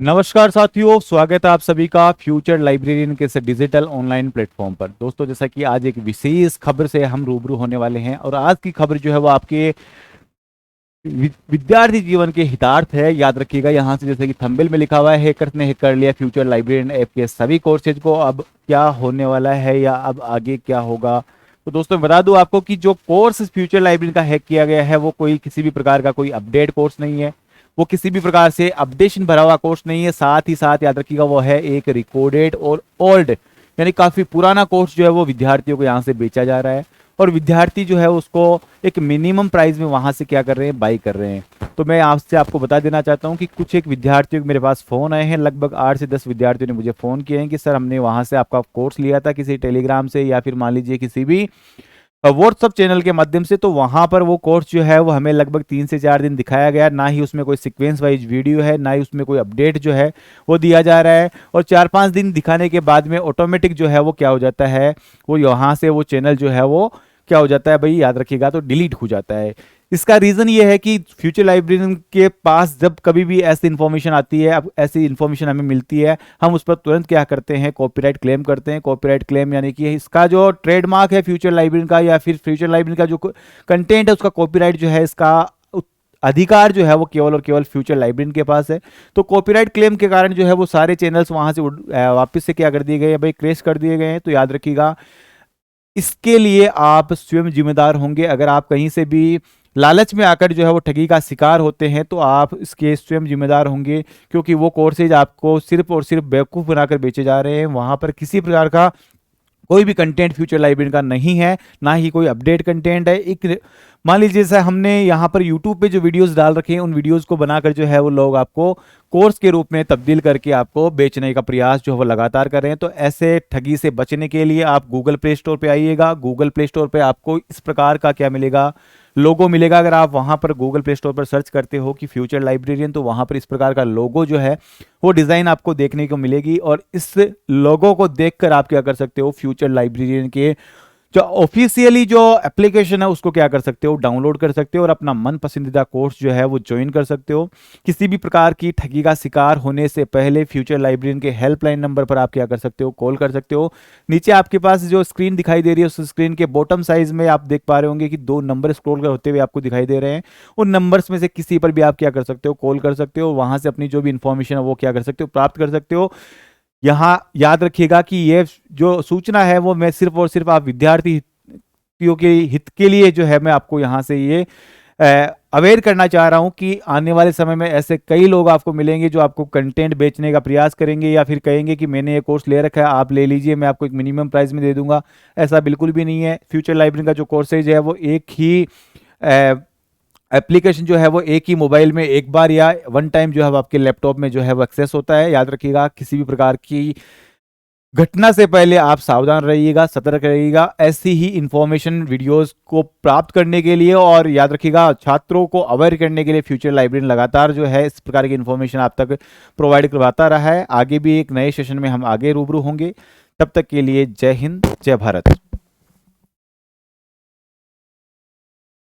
नमस्कार साथियों, स्वागत है आप सभी का फ्यूचर लाइब्रेरियन के इस डिजिटल ऑनलाइन प्लेटफॉर्म पर। दोस्तों, जैसा कि आज एक विशेष खबर से हम रूबरू होने वाले हैं और आज की खबर जो है वो आपके विद्यार्थी जीवन के हितार्थ है। याद रखिएगा, यहाँ से जैसे कि थंबनेल में लिखा हुआ है, हैकर्स ने हैक कर लिया फ्यूचर लाइब्रेरियन ऐप के सभी कोर्सेज को। अब क्या होने वाला है या अब आगे क्या होगा। तो दोस्तों, बता दूं आपको कि जो कोर्स फ्यूचर लाइब्रेरियन का हैक किया गया है वो कोई किसी भी प्रकार का कोई अपडेट कोर्स नहीं है, वो किसी भी प्रकार से अपडेशन भरा हुआ कोर्स नहीं है। साथ ही साथ याद रखिएगा, वो है एक रिकॉर्डेड और ओल्ड यानी काफी पुराना कोर्स जो है वो विद्यार्थियों को यहाँ से बेचा जा रहा है और विद्यार्थी जो है उसको एक मिनिमम प्राइस में वहां से क्या कर रहे हैं, बाई कर रहे हैं। तो मैं आपसे आपको बता देना चाहता हूं कि कुछ एक विद्यार्थियों के मेरे पास फोन आए हैं। लगभग 8 से 10 विद्यार्थियों ने मुझे फोन किए हैं कि सर, हमने वहां से आपका कोर्स लिया था किसी टेलीग्राम से या फिर मान लीजिए किसी भी व्हाट्सअप चैनल के माध्यम से। तो वहां पर वो कोर्स जो है वो हमें लगभग 3 से 4 दिन दिखाया गया, ना ही उसमें कोई सीक्वेंस वाइज वीडियो है, ना ही उसमें कोई अपडेट जो है वो दिया जा रहा है। और 4-5 दिन दिखाने के बाद में ऑटोमेटिक जो है वो क्या हो जाता है, वो यहाँ से वो चैनल जो है वो क्या हो जाता है भाई, याद रखिएगा, तो डिलीट हो जाता है। इसका रीजन ये है कि फ्यूचर लाइब्रेरियन के पास जब कभी भी ऐसी इन्फॉर्मेशन आती है, अब ऐसी इन्फॉर्मेशन हमें मिलती है, हम उस पर तुरंत क्या करते हैं, कॉपीराइट क्लेम करते हैं। कॉपीराइट क्लेम यानी कि इसका जो ट्रेडमार्क है फ्यूचर लाइब्रेरियन का या फिर फ्यूचर लाइब्रेरियन का जो कंटेंट है उसका कॉपीराइट जो है, इसका अधिकार जो है वो केवल और केवल फ्यूचर लाइब्रेरियन के पास है। तो कॉपीराइट क्लेम के कारण जो है वो सारे चैनल्स वहां से वापस से क्या कर दिए गए हैं भाई, क्रैश कर दिए गए हैं। तो याद रखिएगा, इसके लिए आप स्वयं जिम्मेदार होंगे। अगर आप कहीं से भी लालच में आकर जो है वो ठगी का शिकार होते हैं तो आप इसके स्वयं जिम्मेदार होंगे, क्योंकि वो कोर्सेज आपको सिर्फ और सिर्फ बेवकूफ़ बनाकर बेचे जा रहे हैं। वहां पर किसी प्रकार का कोई भी कंटेंट फ्यूचर लाइब्रेरी का नहीं है, ना ही कोई अपडेट कंटेंट है। एक मान लीजिए जैसे हमने यहाँ पर यूट्यूब पे जो वीडियोस डाल रखे हैं, उन वीडियोस को बनाकर जो है वो लोग आपको कोर्स के रूप में तब्दील करके आपको बेचने का प्रयास जो है वो लगातार कर रहे हैं। तो ऐसे ठगी से बचने के लिए आप गूगल प्ले स्टोर पे आइएगा। गूगल प्ले स्टोर पे आपको इस प्रकार का क्या मिलेगा, लोगो मिलेगा। अगर आप वहां पर गूगल प्ले स्टोर पर सर्च करते हो कि फ्यूचर लाइब्रेरियन, तो वहां पर इस प्रकार का लोगो जो है वो डिजाइन आपको देखने को मिलेगी और इस लोगो को देखकर आप क्या कर सकते हो, फ्यूचर लाइब्रेरियन के जो ऑफिशियली जो एप्लीकेशन है उसको क्या कर सकते हो, डाउनलोड कर सकते हो और अपना मन पसंदीदा कोर्स जो है वो ज्वाइन कर सकते हो। किसी भी प्रकार की ठगी का शिकार होने से पहले फ्यूचर लाइब्रेरियन के हेल्पलाइन नंबर पर आप क्या कर सकते हो, कॉल कर सकते हो। नीचे आपके पास जो स्क्रीन दिखाई दे रही है, उस स्क्रीन के बॉटम साइज में आप देख पा रहे होंगे कि 2 नंबर स्क्रॉल होते हुए आपको दिखाई दे रहे हैं। उन नंबर्स में से किसी पर भी आप क्या कर सकते हो, कॉल कर सकते हो। वहां से अपनी जो भी इंफॉर्मेशन है वो क्या कर सकते हो, प्राप्त कर सकते हो। यहाँ याद रखिएगा कि ये जो सूचना है वो मैं सिर्फ और सिर्फ आप विद्यार्थी के हित के लिए जो है मैं आपको यहाँ से ये अवेयर करना चाह रहा हूँ कि आने वाले समय में ऐसे कई लोग आपको मिलेंगे जो आपको कंटेंट बेचने का प्रयास करेंगे या फिर कहेंगे कि मैंने ये कोर्स ले रखा है, आप ले लीजिए, मैं आपको एक मिनिमम प्राइस में दे दूंगा। ऐसा बिल्कुल भी नहीं है। फ्यूचर लाइब्रेरी का जो कोर्सेज है वो एक ही एप्लीकेशन जो है वो एक ही मोबाइल में एक बार या वन टाइम जो है वो आपके लैपटॉप में जो है वो एक्सेस होता है। याद रखिएगा, किसी भी प्रकार की घटना से पहले आप सावधान रहिएगा, सतर्क रहिएगा ऐसी ही इंफॉर्मेशन वीडियोस को प्राप्त करने के लिए। और याद रखिएगा, छात्रों को अवेयर करने के लिए फ्यूचर लाइब्रेरी लगातार जो है इस प्रकार की इंफॉर्मेशन आप तक प्रोवाइड करवाता रहा है। आगे भी एक नए सेशन में हम आगे रूबरू होंगे। तब तक के लिए जय हिंद, जय भारत।